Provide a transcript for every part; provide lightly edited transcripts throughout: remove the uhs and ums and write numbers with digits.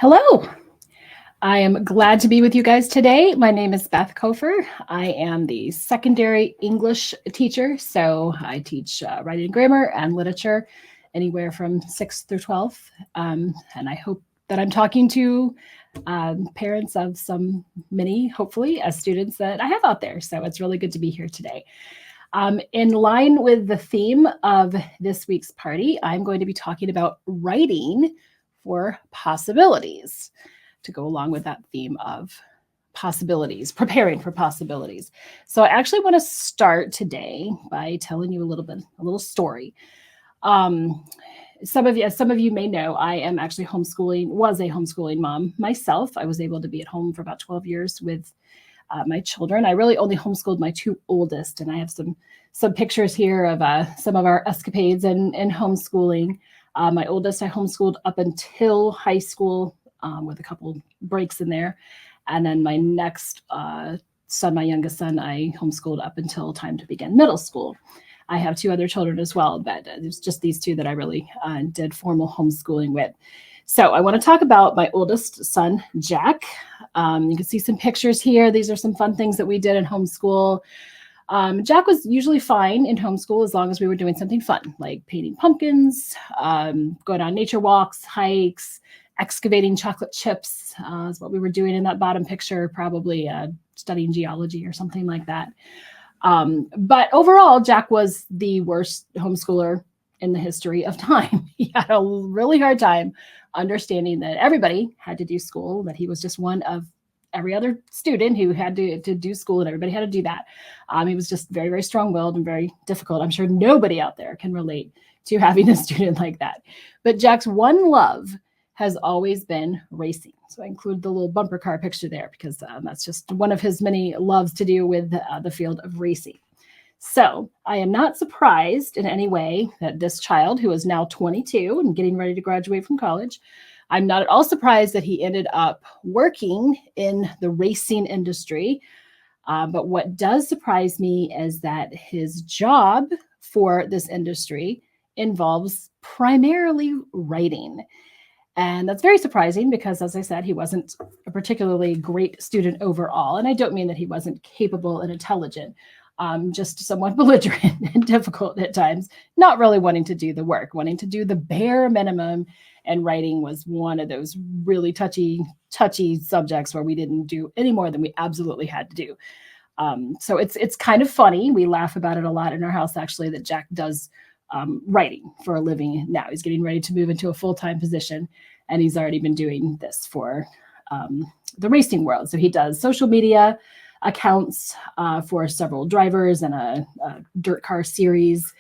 Hello. I am glad to be with you guys today. My name is Beth Cofer. I am the secondary English teacher, so I teach writing and grammar and literature anywhere from 6th through 12th. And I hope that I'm talking to parents of many, hopefully, as students that I have out there. So it's really good to be here today. In line with the theme of this week's party, I'm going to be talking about writing for possibilities to go along with that theme of possibilities, preparing for possibilities. So I actually want to start today by telling you a little story. Some of you may know I am actually was a homeschooling mom myself. I was able to be at home for about 12 years with my children. I really only homeschooled my two oldest, and I have some pictures here of some of our escapades in homeschooling. My oldest I homeschooled up until high school with a couple breaks in there. And then my next son, my youngest son, I homeschooled up until time to begin middle school. I have two other children as well, but it's just these two that I really did formal homeschooling with. So I want to talk about my oldest son, Jack. You can see some pictures here. These are some fun things that we did in homeschool. Jack was usually fine in homeschool as long as we were doing something fun, like painting pumpkins, going on nature walks, hikes, excavating chocolate chips is what we were doing in that bottom picture, probably studying geology or something like that. But overall, Jack was the worst homeschooler in the history of time. He had a really hard time understanding that everybody had to do school, that he was just one of every other student who had to do school, and everybody had to do that. He was just very, very strong-willed and very difficult. I'm sure nobody out there can relate to having a student like that. But Jack's one love has always been racing. So I include the little bumper car picture there because that's just one of his many loves to do with the field of racing. So I am not surprised in any way that this child, who is now 22 and getting ready to graduate from college, I'm not at all surprised that he ended up working in the racing industry. But what does surprise me is that his job for this industry involves primarily writing. And that's very surprising because, as I said, he wasn't a particularly great student overall. And I don't mean that he wasn't capable and intelligent, just somewhat belligerent and difficult at times, not really wanting to do the work, wanting to do the bare minimum. And writing was one of those really touchy subjects where we didn't do any more than we absolutely had to do. So it's kind of funny. We laugh about it a lot in our house, actually, that Jack does writing for a living now. He's getting ready to move into a full-time position, and he's already been doing this for the racing world. So he does social media accounts for several drivers and a dirt car series.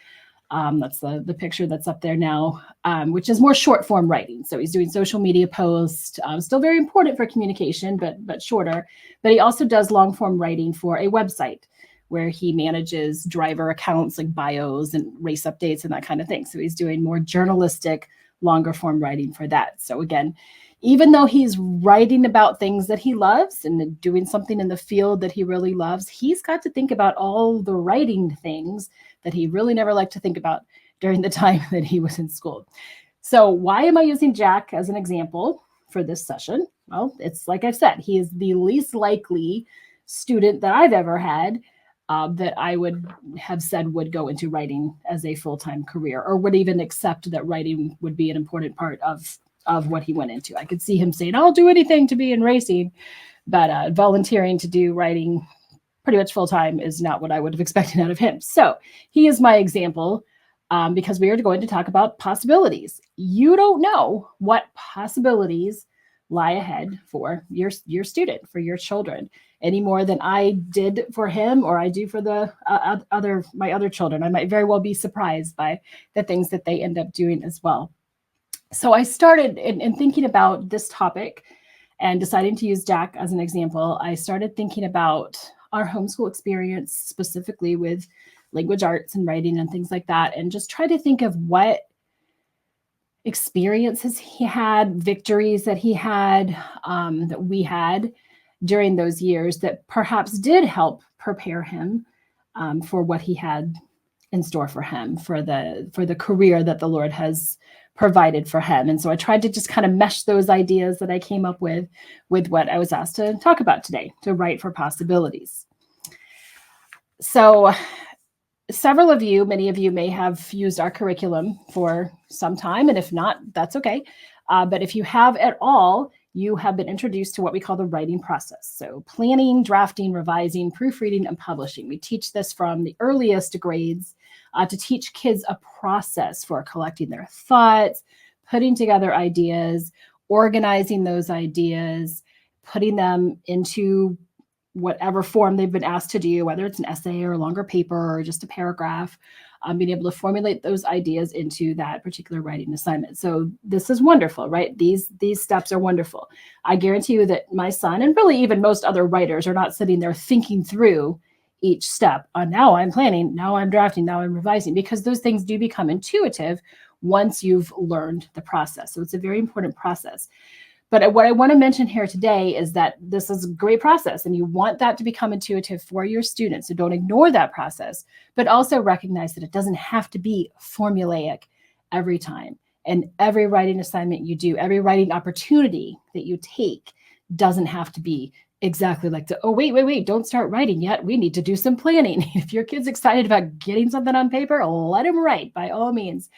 That's the picture that's up there now, which is more short form writing. So he's doing social media posts, still very important for communication, but shorter. But he also does long form writing for a website where he manages driver accounts like bios and race updates and that kind of thing. So he's doing more journalistic, longer form writing for that. So again, even though he's writing about things that he loves and doing something in the field that he really loves, he's got to think about all the writing things that he really never liked to think about during the time that he was in school. So why am I using Jack as an example for this session? Well, it's like I've said, he is the least likely student that I've ever had that I would have said would go into writing as a full-time career, or would even accept that writing would be an important part of what he went into. I could see him saying, I'll do anything to be in racing, but volunteering to do writing pretty much full-time is not what I would have expected out of him. So he is my example because we are going to talk about possibilities. You don't know what possibilities lie ahead for your student, for your children, any more than I did for him or I do for my other children. I might very well be surprised by the things that they end up doing as well. So I started in thinking about this topic and deciding to use Jack as an example. I started thinking about our homeschool experience, specifically with language arts and writing and things like that, and just try to think of what experiences he had, victories that he had, that we had during those years that perhaps did help prepare him for what he had in store for him, for the career that the Lord has provided for him. And so I tried to just kind of mesh those ideas that I came up with what I was asked to talk about today, to write for possibilities. So several of you, many of you may have used our curriculum for some time, and if not, that's okay. But if you have at all, you have been introduced to what we call the writing process. So planning, drafting, revising, proofreading, and publishing. We teach this from the earliest grades to teach kids a process for collecting their thoughts, putting together ideas, organizing those ideas, putting them into whatever form they've been asked to do, whether it's an essay or a longer paper or just a paragraph, being able to formulate those ideas into that particular writing assignment. So this is wonderful, right? These steps are wonderful. I guarantee you that my son, and really even most other writers, are not sitting there thinking through each step. Now I'm planning, now I'm drafting, now I'm revising, because those things do become intuitive once you've learned the process. So it's a very important process. But what I want to mention here today is that this is a great process, and you want that to become intuitive for your students. So don't ignore that process, but also recognize that it doesn't have to be formulaic every time. And every writing assignment you do, every writing opportunity that you take doesn't have to be exactly like oh, wait, don't start writing yet. We need to do some planning. If your kid's excited about getting something on paper, let him write by all means.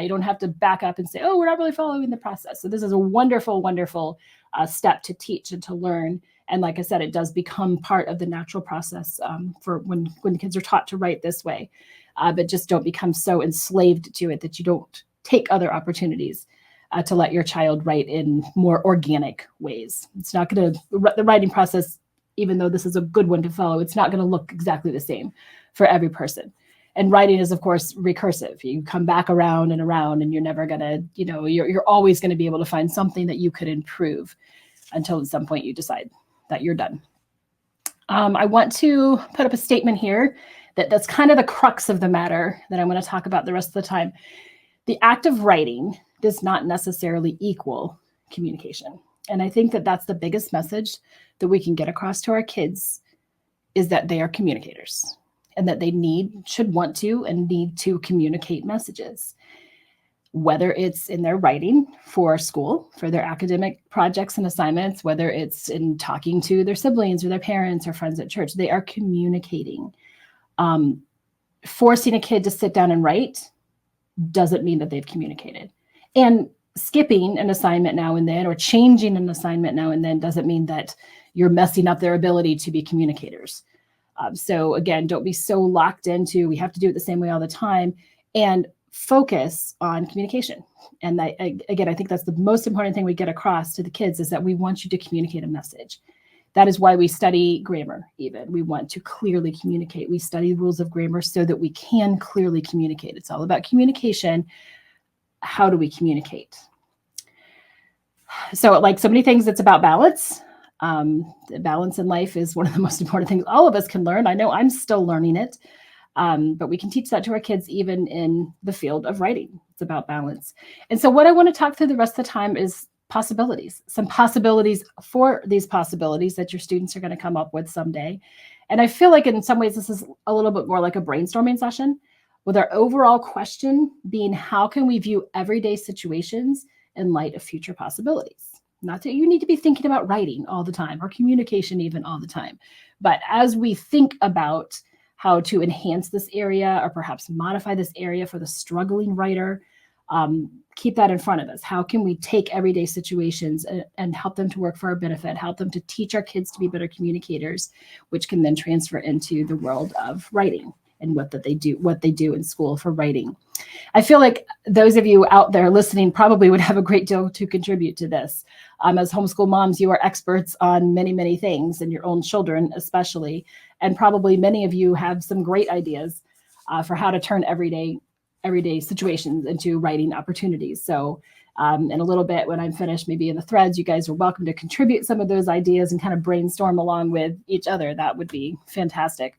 You don't have to back up and say, oh, we're not really following the process. So this is a wonderful, wonderful step to teach and to learn. And like I said, it does become part of the natural process for when kids are taught to write this way. But just don't become so enslaved to it that you don't take other opportunities to let your child write in more organic ways. It's not going to, the writing process, even though this is a good one to follow, it's not going to look exactly the same for every person. And writing is, of course, recursive. You come back around, and you're never going to, you're always going to be able to find something that you could improve until at some point you decide that you're done. I want to put up a statement here that's kind of the crux of the matter that I'm going to talk about the rest of the time. The act of writing does not necessarily equal communication. And I think that that's the biggest message that we can get across to our kids, is that they are communicators and that they should want to and need to communicate messages, whether it's in their writing for school, for their academic projects and assignments, whether it's in talking to their siblings or their parents or friends at church. They are communicating. Forcing a kid to sit down and write doesn't mean that they've communicated. And skipping an assignment now and then, or changing an assignment now and then, doesn't mean that you're messing up their ability to be communicators. So again, don't be so locked into, we have to do it the same way all the time, and focus on communication. And I think that's the most important thing we get across to the kids, is that we want you to communicate a message. That is why we study grammar even. We want to clearly communicate. We study rules of grammar so that we can clearly communicate. It's all about communication. How do we communicate? So like so many things, it's about balance. The balance in life is one of the most important things all of us can learn. I know I'm still learning it, but we can teach that to our kids even in the field of writing. It's about balance. And so what I want to talk through the rest of the time is possibilities, some possibilities for these possibilities that your students are going to come up with someday. And I feel like in some ways, this is a little bit more like a brainstorming session, with our overall question being, how can we view everyday situations in light of future possibilities? Not that you need to be thinking about writing all the time or communication even all the time, but as we think about how to enhance this area or perhaps modify this area for the struggling writer, keep that in front of us. How can we take everyday situations and help them to work for our benefit, help them to teach our kids to be better communicators, which can then transfer into the world of writing and what they do in school for writing. I feel like those of you out there listening probably would have a great deal to contribute to this. As homeschool moms, you are experts on many, many things, and your own children especially. And probably many of you have some great ideas for how to turn everyday situations into writing opportunities. So in a little bit, when I'm finished, maybe in the threads, you guys are welcome to contribute some of those ideas and kind of brainstorm along with each other. That would be fantastic.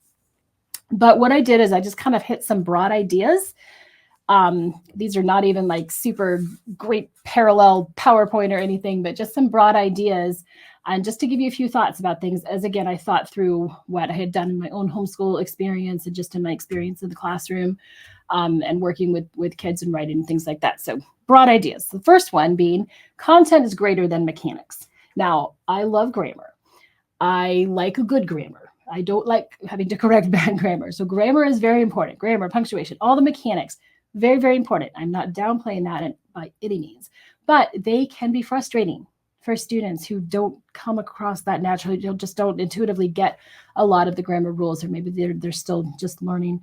But what I did is I just kind of hit some broad ideas. These are not even like super great parallel PowerPoint or anything, but just some broad ideas And just to give you a few thoughts about things, as again, I thought through what I had done in my own homeschool experience and just in my experience in the classroom, and working with kids and writing and things like that. So broad ideas. The first one being content is greater than mechanics. Now, I love grammar. I like a good grammar. I don't like having to correct bad grammar. So grammar is very important. Grammar, punctuation, all the mechanics, very, very important. I'm not downplaying that by any means, but they can be frustrating for students who don't come across that naturally, just don't intuitively get a lot of the grammar rules, or maybe they're still just learning.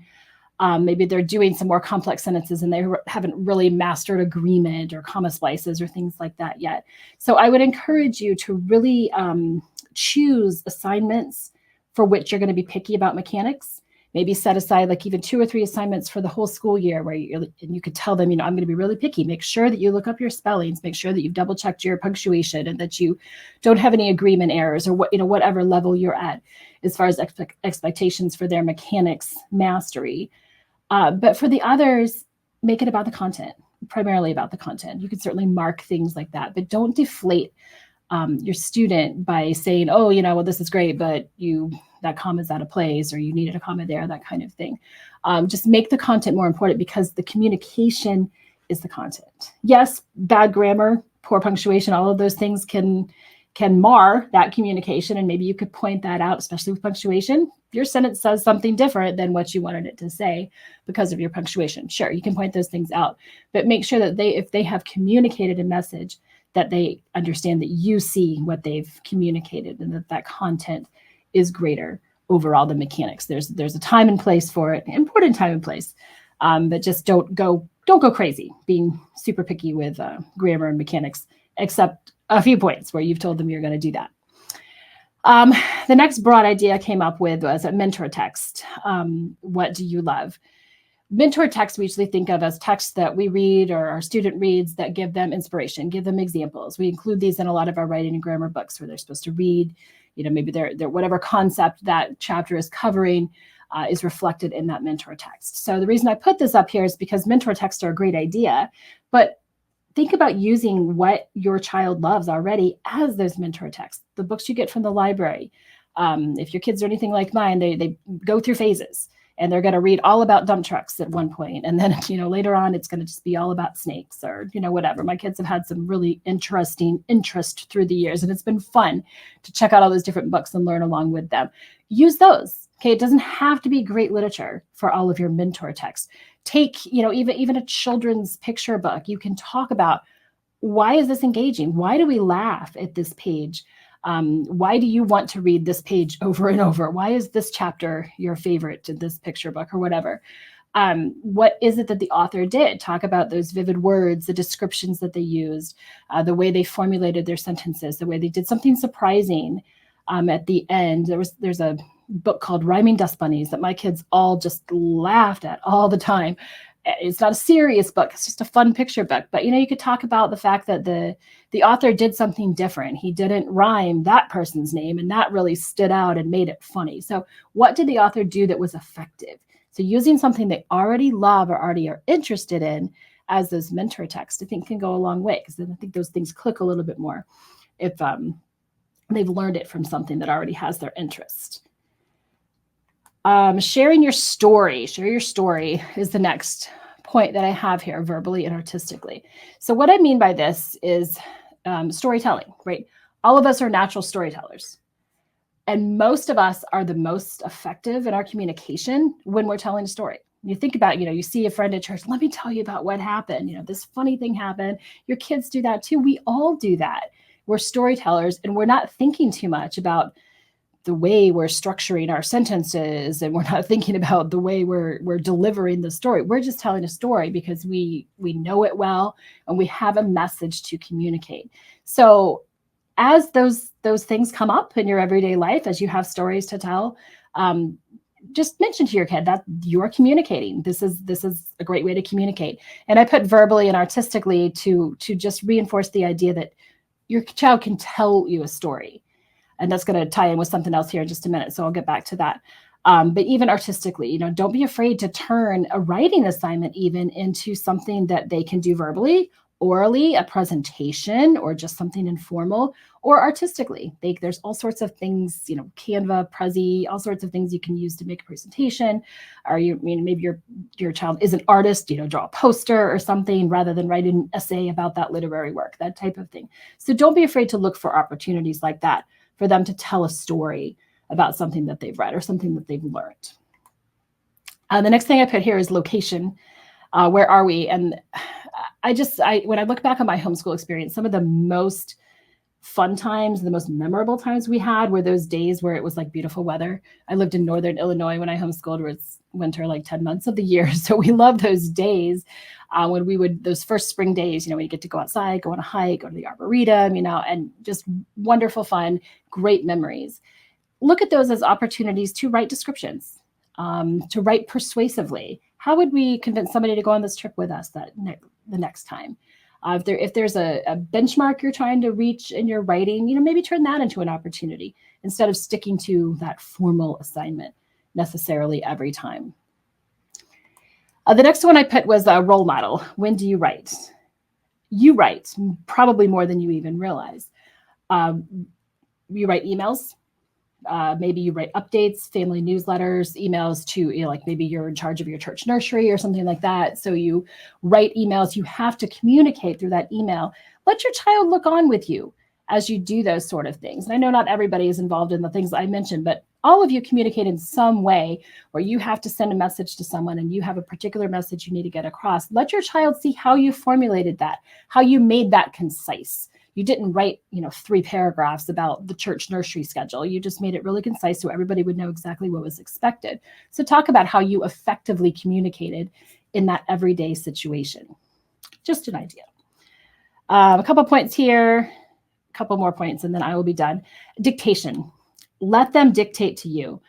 Maybe they're doing some more complex sentences and they haven't really mastered agreement or comma splices or things like that yet. So I would encourage you to really choose assignments for which you're going to be picky about mechanics. Maybe set aside like even 2 or 3 assignments for the whole school year where you could tell them, I'm going to be really picky. Make sure that you look up your spellings, make sure that you've double checked your punctuation and that you don't have any agreement errors or whatever level you're at as far as expectations for their mechanics mastery. But for the others, make it about the content, primarily about the content. You can certainly mark things like that, but don't deflate your student by saying, oh, well, this is great, but that comma's out of place, or you needed a comma there, that kind of thing. Just make the content more important, because the communication is the content. Yes, bad grammar, poor punctuation, all of those things can mar that communication. And maybe you could point that out, especially with punctuation. Your sentence says something different than what you wanted it to say because of your punctuation. Sure, you can point those things out, but make sure that if they have communicated a message, that they understand that you see what they've communicated and that content is greater overall than mechanics. There's a time and place for it, important time and place, but just don't go crazy being super picky with grammar and mechanics, except a few points where you've told them you're going to do that. The next broad idea I came up with was a mentor text. What do you love? Mentor text we usually think of as texts that we read or our student reads that give them inspiration, give them examples. We include these in a lot of our writing and grammar books where they're supposed to read, maybe they're whatever concept that chapter is covering is reflected in that mentor text. So the reason I put this up here is because mentor texts are a great idea, but think about using what your child loves already as those mentor texts, the books you get from the library. If your kids are anything like mine, they go through phases. And they're going to read all about dump trucks at one point. And then, later on, it's going to just be all about snakes or, whatever. My kids have had some really interesting interest through the years. And it's been fun to check out all those different books and learn along with them. Use those. Okay. It doesn't have to be great literature for all of your mentor texts. Take, even a children's picture book. You can talk about, why is this engaging? Why do we laugh at this page? Why do you want to read this page over and over? Why is this chapter your favorite in this picture book or whatever? What is it that the author did? Talk about those vivid words, the descriptions that they used, the way they formulated their sentences, the way they did something surprising at the end. There's a book called Rhyming Dust Bunnies that my kids all just laughed at all the time. It's not a serious book. It's just a fun picture book. But, you could talk about the fact that the author did something different. He didn't rhyme that person's name, and that really stood out and made it funny. So what did the author do that was effective? So using something they already love or already are interested in as those mentor texts, I think can go a long way, because then I think those things click a little bit more if they've learned it from something that already has their interest. Sharing your story. Share your story is the next point that I have here, verbally and artistically. So what I mean by this is storytelling, right? All of us are natural storytellers. And most of us are the most effective in our communication when we're telling a story. You think about, you see a friend at church, let me tell you about what happened. This funny thing happened. Your kids do that too. We all do that. We're storytellers, and we're not thinking too much about the way we're structuring our sentences, and we're not thinking about the way we're delivering the story. We're just telling a story because we know it well and we have a message to communicate. So as those things come up in your everyday life, as you have stories to tell, just mention to your kid that you're communicating. This is a great way to communicate. And I put verbally and artistically to just reinforce the idea that your child can tell you a story. And that's going to tie in with something else here in just a minute. So I'll get back to that. But even artistically, don't be afraid to turn a writing assignment even into something that they can do verbally orally, a presentation, or just something informal, or artistically. There's all sorts of things, Canva, Prezi, all sorts of things you can use to make a presentation. Or maybe your child is an artist, draw a poster or something rather than write an essay about that literary work, that type of thing. So don't be afraid to look for opportunities like that for them to tell a story about something that they've read or something that they've learned. The next thing I put here is location. Where are we? And when I look back on my homeschool experience, some of the most fun times, the most memorable times we had were those days where it was like beautiful weather. I lived in northern Illinois when I homeschooled, where it's winter like 10 months of the year. So we loved those days when those first spring days, we get to go outside, go on a hike, go to the Arboretum, and just wonderful fun, great memories. Look at those as opportunities to write descriptions, to write persuasively. How would we convince somebody to go on this trip with us the next time? If there's a benchmark you're trying to reach in your writing, maybe turn that into an opportunity instead of sticking to that formal assignment necessarily every time. The next one I put was a role model. When do you write? You write probably more than you even realize. You write emails. Maybe you write updates, family newsletters, emails to, like maybe you're in charge of your church nursery or something like that. So you write emails, you have to communicate through that email. Let your child look on with you as you do those sort of things. And I know not everybody is involved in the things I mentioned, but all of you communicate in some way where you have to send a message to someone and you have a particular message you need to get across. Let your child see how you formulated that, how you made that concise. You didn't write, 3 paragraphs about the church nursery schedule. You just made it really concise so everybody would know exactly what was expected. So talk about how you effectively communicated in that everyday situation. Just an idea. A couple points here, a couple more points, and then I will be done. Dictation. Let them dictate to you.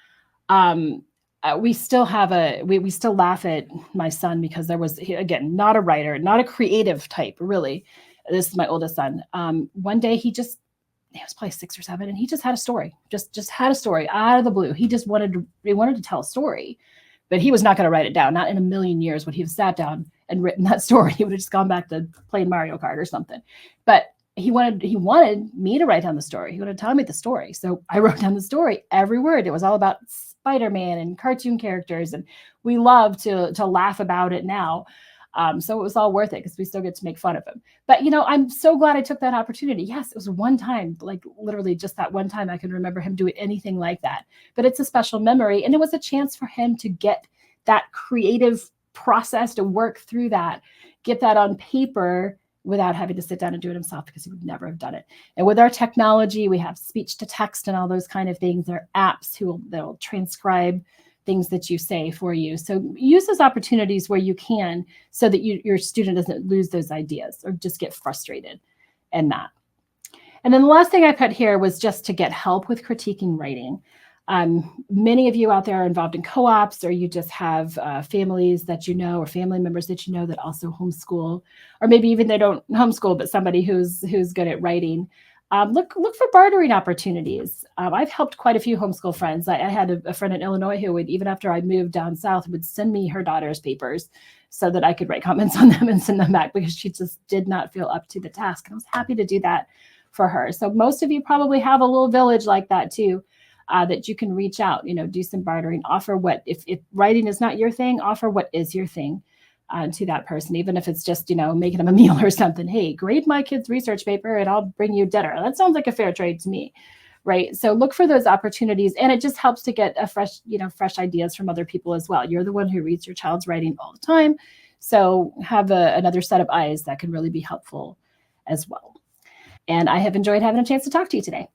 We still have we still laugh at my son because there was, again, not a writer, not a creative type, really. This is my oldest son. One day he was probably 6 or 7, and he just had a story, just had a story out of the blue. He wanted to tell a story, but he was not going to write it down. Not in a million years would he have sat down and written that story. He would have just gone back to playing Mario Kart or something. But he wanted me to write down the story. He wanted to tell me the story. So I wrote down the story, every word. It was all about Spider-Man and cartoon characters, and we love to laugh about it now. So it was all worth it because we still get to make fun of him. But, I'm so glad I took that opportunity. Yes, it was one time, like literally just that one time I can remember him doing anything like that. But it's a special memory. And it was a chance for him to get that creative process, to work through that, get that on paper without having to sit down and do it himself, because he would never have done it. And with our technology, we have speech to text and all those kind of things. There are apps that'll transcribe things that you say for you. So use those opportunities where you can, so that your student doesn't lose those ideas or just get frustrated in that. And then the last thing I put here was just to get help with critiquing writing. Many of you out there are involved in co-ops, or you just have families that or family members that that also homeschool, or maybe even they don't homeschool, but somebody who's good at writing. Look for bartering opportunities. I've helped quite a few homeschool friends. I had a friend in Illinois who would, even after I moved down south, would send me her daughter's papers so that I could write comments on them and send them back, because she just did not feel up to the task. And I was happy to do that for her. So most of you probably have a little village like that too, that you can reach out, do some bartering, offer what, if writing is not your thing, offer what is your thing. To that person, even if it's just, making them a meal or something. Hey, grade my kid's research paper and I'll bring you dinner. That sounds like a fair trade to me, right? So look for those opportunities, and it just helps to get a fresh ideas from other people as well. You're the one who reads your child's writing all the time. So have another set of eyes that can really be helpful as well. And I have enjoyed having a chance to talk to you today.